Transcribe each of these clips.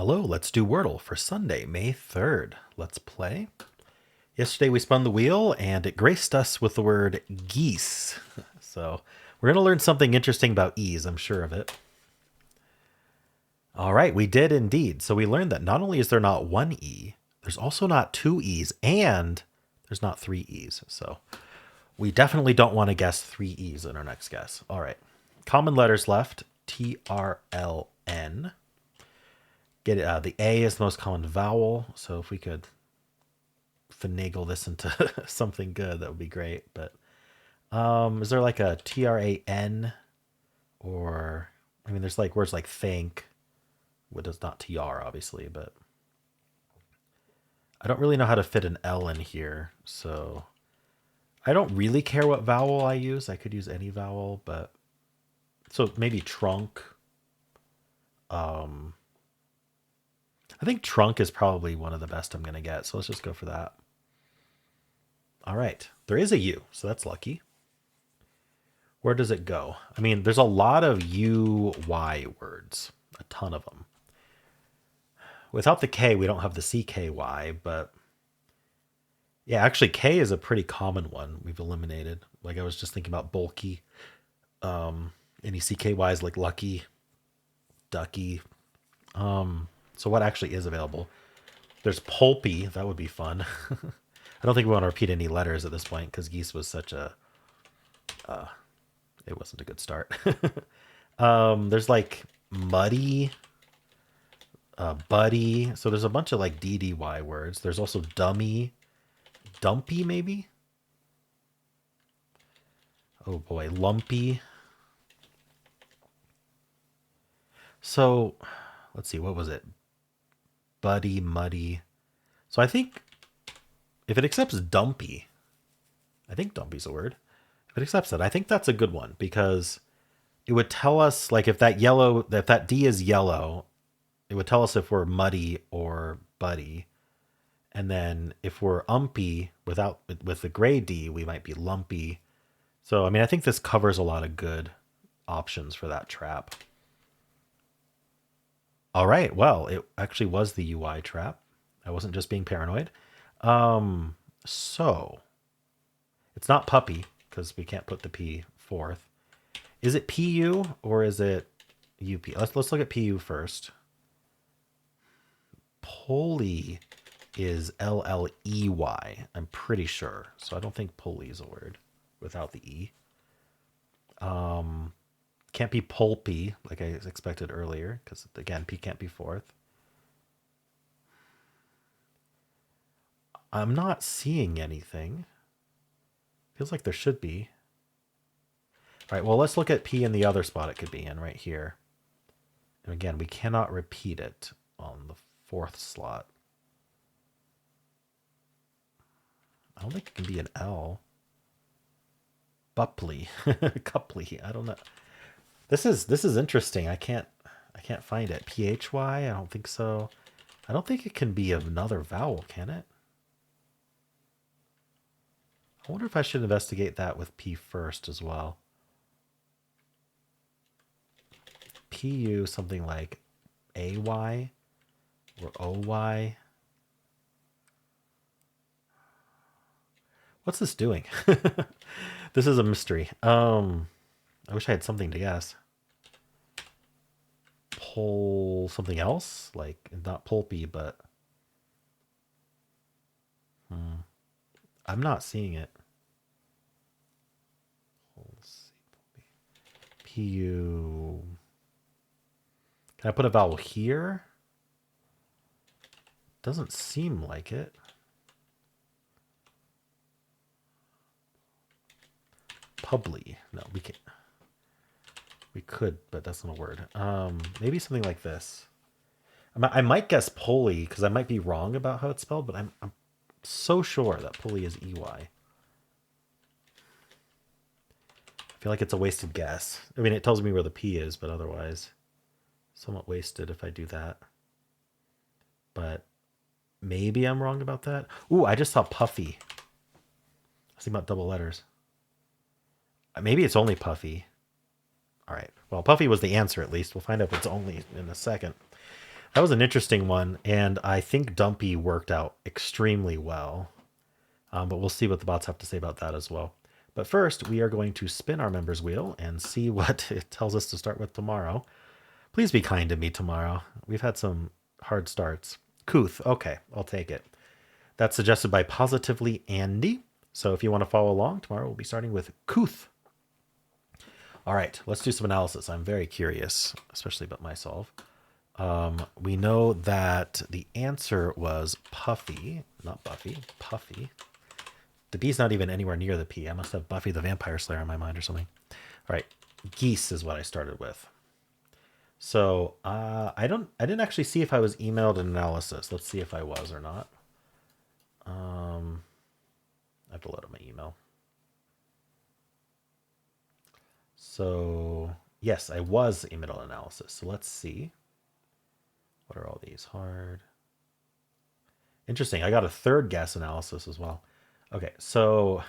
Hello, let's do Wordle for Sunday, May 3rd. Let's play. Yesterday we spun the wheel and it graced us with the word geese. So we're going to learn something interesting about E's, I'm sure of it. All right, we did indeed. So we learned that not only is there not one E, there's also not two E's, and there's not three E's. So we definitely don't want to guess three E's in our next guess. All right, common letters left, TRLN. Get it, the A is the most common vowel, so if we could finagle this into something good, that would be great. But is there like a TRAN, or I mean, there's like words like think, which is not TR obviously, but I don't really know how to fit an L in here, so I don't really care what vowel I use. I could use any vowel, but so maybe trunk. I think trunk is probably one of the best I'm going to get, so let's just go for that. All right, there is a U, so that's lucky. Where does it go? I mean, there's a lot of UY words, a ton of them. Without the K, we don't have the CKY, but yeah, actually K is a pretty common one we've eliminated. Like I was just thinking about bulky. Any CKYs like lucky, ducky. So what actually is available? There's pulpy. That would be fun. I don't think we want to repeat any letters at this point because geese was such a... it wasn't a good start. There's like muddy, buddy. So there's a bunch of like DDY words. There's also dummy, dumpy maybe. Oh boy, lumpy. So let's see, what was it? Buddy, muddy. So I think if it accepts dumpy, I think dumpy's a word. If it accepts it, I think that's a good one because it would tell us like if that D is yellow, it would tell us if we're muddy or buddy. And then if we're umpy with the gray D, we might be lumpy. So I mean, I think this covers a lot of good options for that trap. All right, well, it actually was the UI trap. I wasn't just being paranoid. So it's not puppy because we can't put the P fourth. Is it PU or is it UP? Let's look at PU first. Pulley is LLEY, I'm pretty sure. So I don't think pulley is a word without the E. Can't be pulpy like I expected earlier because again, P can't be fourth. I'm not seeing anything. Feels like there should be. All right, well, let's look at P in the other spot it could be in right here. And again, we cannot repeat it on the fourth slot. I don't think it can be an L. Bupley. Cupley. I don't know. This is interesting. I can't find it. PHY? I don't think so. I don't think it can be another vowel, can it? I wonder if I should investigate that with P first as well. PU, something like AY or OY. What's this doing? This is a mystery. I wish I had something to guess. Pull something else? Like, not pulpy, but... I'm not seeing it. Let's see. PU. Can I put a vowel here? Doesn't seem like it. Publi. No, we can't. We could, but that's not a word. Maybe something like this. I might guess pulley because I might be wrong about how it's spelled, but I'm so sure that pulley is EY. I feel like it's a wasted guess. I mean, it tells me where the P is, but otherwise, somewhat wasted if I do that. But maybe I'm wrong about that. Ooh, I just saw puffy. I was thinking about double letters. Maybe it's only puffy. All right. Well, puffy was the answer at least. We'll find out if it's only in a second. That was an interesting one, and I think Dumpy worked out extremely well. But we'll see what the bots have to say about that as well. But first, we are going to spin our members wheel and see what it tells us to start with tomorrow. Please be kind to me tomorrow. We've had some hard starts. Kuth, okay, I'll take it. That's suggested by Positively Andy. So if you want to follow along, tomorrow we'll be starting with Kuth. All right, let's do some analysis. I'm very curious, especially about my solve. We know that the answer was Puffy, not Buffy, Puffy. The B's not even anywhere near the P. I must have Buffy the Vampire Slayer in my mind or something. All right, geese is what I started with. So I didn't actually see if I was emailed an analysis. Let's see if I was or not. I have to load up my email. So yes, I was emailed analysis. So let's see. What are all these hard? Interesting. I got a third guess analysis as well. Okay, so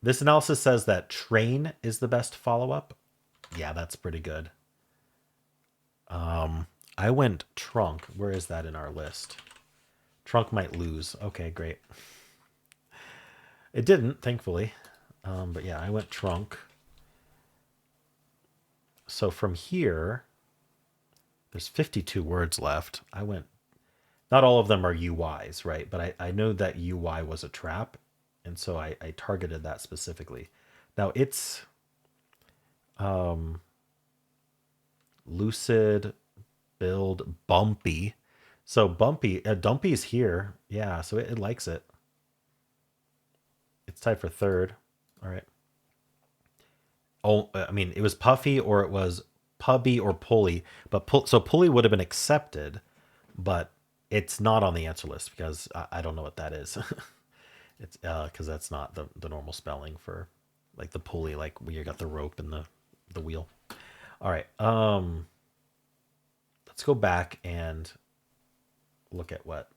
this analysis says that train is the best follow-up. Yeah, that's pretty good. I went trunk. Where is that in our list? Trunk might lose. Okay, great. It didn't, thankfully. But yeah, I went trunk. So from here, there's 52 words left. I went, not all of them are UIs, right? But I know that UI was a trap. And so I targeted that specifically. Now it's lucid, build, bumpy. So bumpy, Dumpy's here. Yeah, so it likes it. It's tied for third. All right. Oh, I mean, it was Puffy or it was Pubby or Pulley. But so Pulley would have been accepted, but it's not on the answer list because I don't know what that is. It's because that's not the normal spelling for like the pulley, like where you got the rope and the wheel. All right. Let's go back and look at what.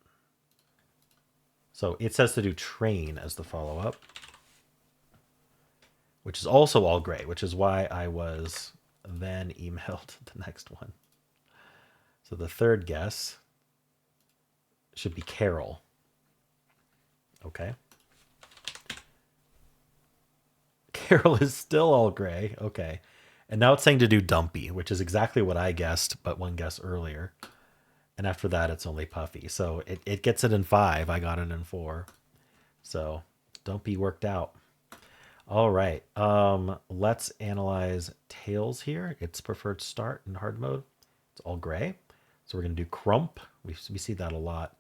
So it says to do train as the follow-up, which is also all gray, which is why I was then emailed the next one. So the third guess should be Carol. Okay. Carol is still all gray. Okay. And now it's saying to do Dumpy, which is exactly what I guessed, but one guess earlier. And after that, it's only Puffy. So it gets it in 5. I got it in 4. So Dumpy worked out. All right. Let's analyze tails here. It's preferred start in hard mode. It's all gray. So we're going to do crump. We see that a lot.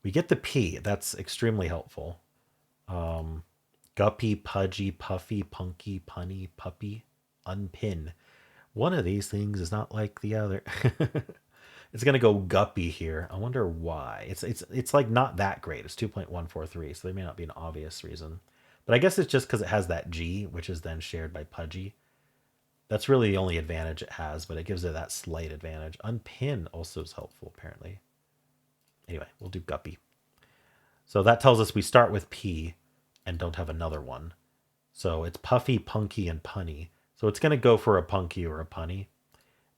We get the P. That's extremely helpful. Guppy, pudgy, puffy, punky, punny, puppy, unpin. One of these things is not like the other. It's gonna go guppy here. I wonder why. It's like not that great. It's 2.143, so there may not be an obvious reason. But I guess it's just because it has that G, which is then shared by pudgy. That's really the only advantage it has, but it gives it that slight advantage. Unpin also is helpful, apparently. Anyway, we'll do guppy. So that tells us we start with P and don't have another one. So it's puffy, punky, and punny. So it's going to go for a punky or a punny.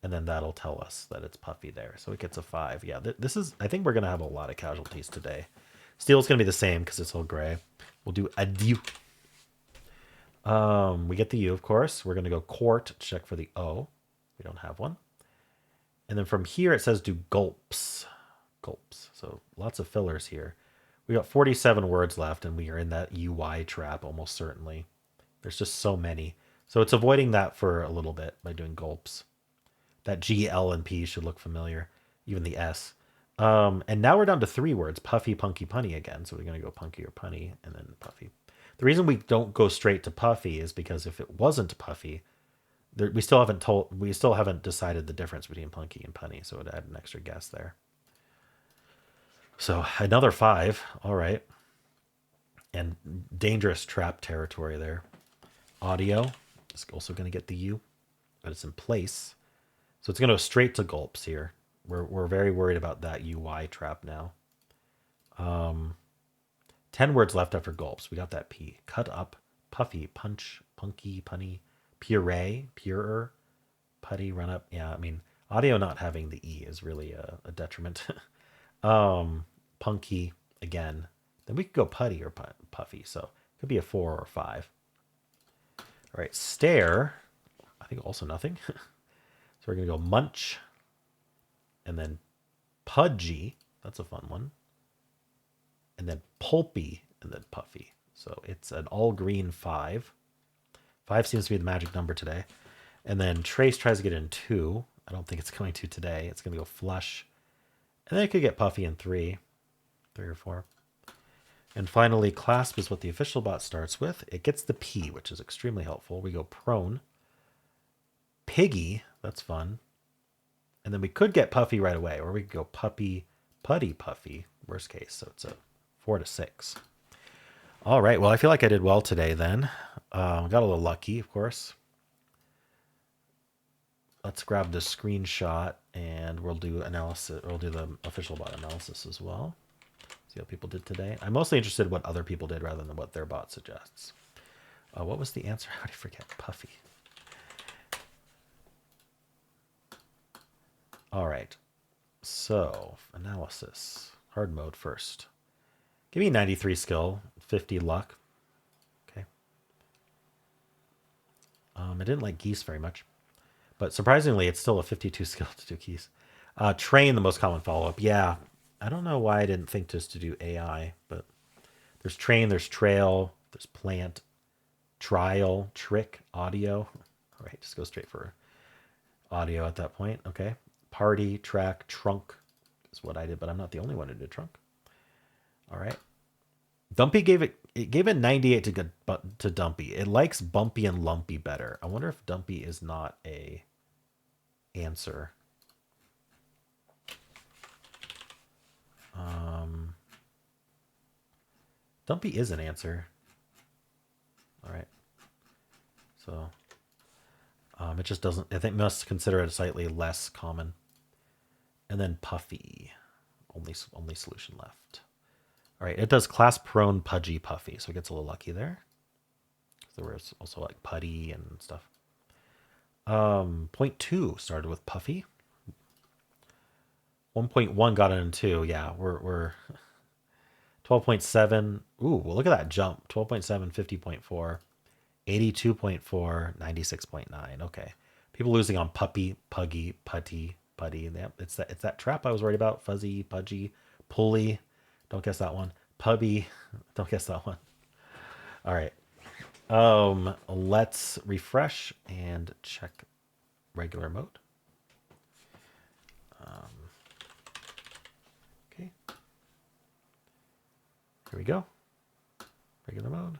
And then that'll tell us that it's puffy there. So it gets a 5. Yeah, this is, I think we're going to have a lot of casualties today. Steel's going to be the same because it's all gray. We'll do adieu. We get the U, of course. We're going to go court, check for the O. We don't have one. And then from here, it says do gulps. Gulps. So lots of fillers here. We got 47 words left, and we are in that UI trap almost certainly. There's just so many. So it's avoiding that for a little bit by doing gulps. That G, L, and P should look familiar, even the S. And now we're down to 3 words, puffy, punky, punny again. So we're going to go punky or punny, and then puffy. The reason we don't go straight to puffy is because if it wasn't puffy, we still haven't decided the difference between punky and punny. So it would add an extra guess there. So another 5. All right. And dangerous trap territory there. Audio is also going to get the U, but it's in place. So it's going to go straight to gulps here. We're very worried about that UI trap now. 10 words left after gulps. We got that P. Cut up, puffy, punch, punky, punny, puree, purer, putty, run up. Yeah, I mean, Audio not having the E is really a detriment. Punky again. Then we could go putty or puffy. So it could be a 4 or 5. All right, stare. I think also nothing. So we're going to go munch. And then pudgy. That's a fun one. And then pulpy and then puffy. So it's an all green 5. 5 seems to be the magic number today. And then trace tries to get in 2. I don't think it's going to today. It's going to go flush. And then it could get puffy in 3 or 4. And finally, clasp is what the official bot starts with. It gets the P, which is extremely helpful. We go prone. Piggy, that's fun. And then we could get puffy right away, or we could go puppy, putty, puffy, worst case. So it's a 4 to 6. All right, well, I feel like I did well today then. Got a little lucky, of course. Let's grab the screenshot and we'll do analysis. We'll do the official bot analysis as well. See how people did today. I'm mostly interested in what other people did rather than what their bot suggests. What was the answer? How did I forget? Puffy. All right. So analysis. Hard mode first. Give me 93 skill, 50 luck. Okay. I didn't like geese very much. But surprisingly, it's still a 52 skill to do geese. Train, the most common follow-up. Yeah. I don't know why I didn't think just to do AI, but there's train, there's trail, there's plant, trial, trick, audio. All right, just go straight for audio at that point. Okay. Party, track, trunk is what I did, but I'm not the only one who did trunk. All right. Dumpy gave it 98 to Dumpy. It likes bumpy and lumpy better. I wonder if Dumpy is not a answer. Dumpy is an answer. All right. So it just doesn't, I think must consider it slightly less common. And then puffy, only solution left. All right, it does class prone, pudgy, puffy, so it gets a little lucky there. There was also like putty and stuff. Point 2 started with puffy. 1.1 got it in 2. Yeah, we're 12.7. Ooh, well, look at that jump. 12.7, 50.4, 82.4, 96.9. Okay. People losing on puppy, puggy, putty, putty. It's that trap I was worried about. Fuzzy, pudgy, pulley. Don't guess that one. Pubby. Don't guess that one. All right. Let's refresh and check regular mode. Okay. Here we go. Regular mode.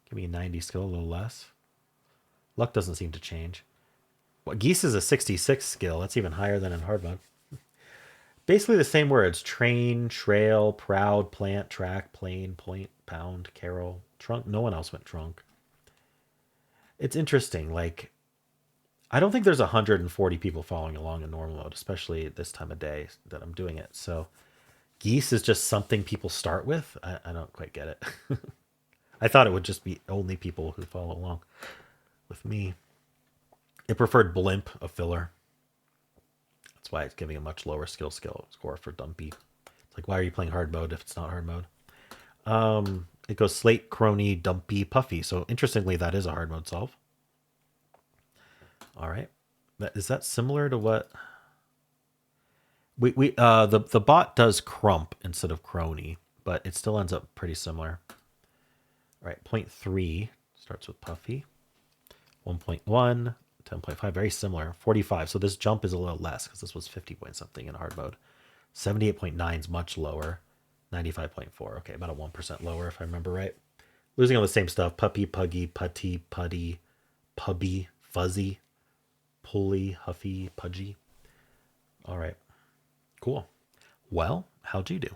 Give me a 90 skill, a little less. Luck doesn't seem to change. Well, geese is a 66 skill. That's even higher than in hard mode. Basically the same words. Train, trail, proud, plant, track, plane, point, pound, carol, trunk. No one else went trunk. It's interesting. Like, I don't think there's 140 people following along in normal mode, especially at this time of day that I'm doing it. So geese is just something people start with. I don't quite get it. I thought it would just be only people who follow along with me. It preferred blimp, a filler. That's why it's giving a much lower skill score for Dumpy. It's like, why are you playing hard mode if it's not hard mode? It goes slate, crony, dumpy, puffy. So interestingly, that is a hard mode solve. All right. Is that similar to what the bot does crump instead of crony, but it still ends up pretty similar. All right, 0.3 starts with puffy. 1.1, 10.5, very similar. 45. So this jump is a little less because this was 50 point something in hard mode. 78.9 is much lower. 95.4. Okay, about a 1% lower if I remember right. Losing all the same stuff. Puppy, puggy, putty, putty, pubby, fuzzy, pulley, huffy, pudgy. All right. Cool. Well, how'd you do?